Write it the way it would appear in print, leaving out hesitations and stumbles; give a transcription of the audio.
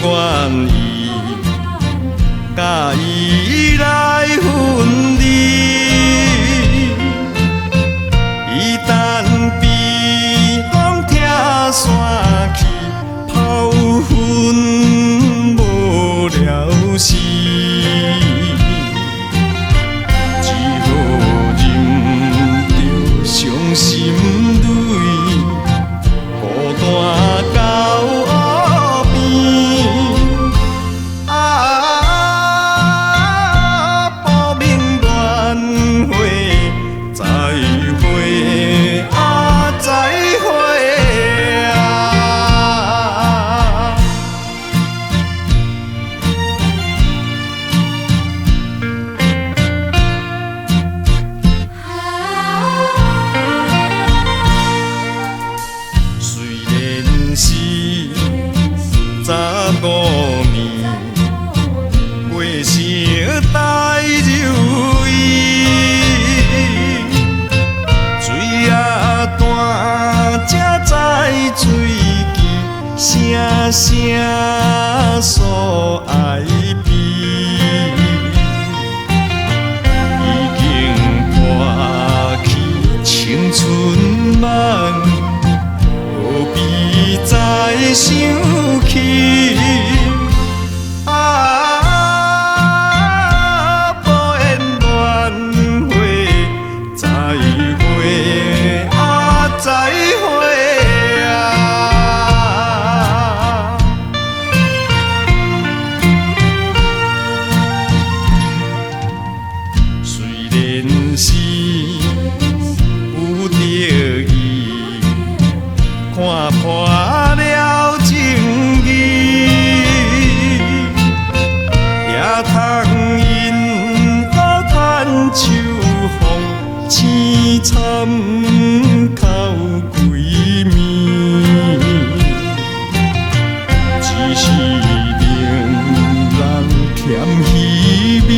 愿意甲伊来分离。伊等比风拆散去，炮粉无了时。伤心泪，孤单到河边。啊，报明缘会，再会啊，再会啊。是十五年，过成大柔意，水啊淡，才知水机，声声诉爱悲。已经破去青春梦。何必再想起？啊，无缘缘会，再会啊，再会啊。虽然是有着伊。看破了情义，也通因好趁秋风凄惨哭几暝，只是令人添希望。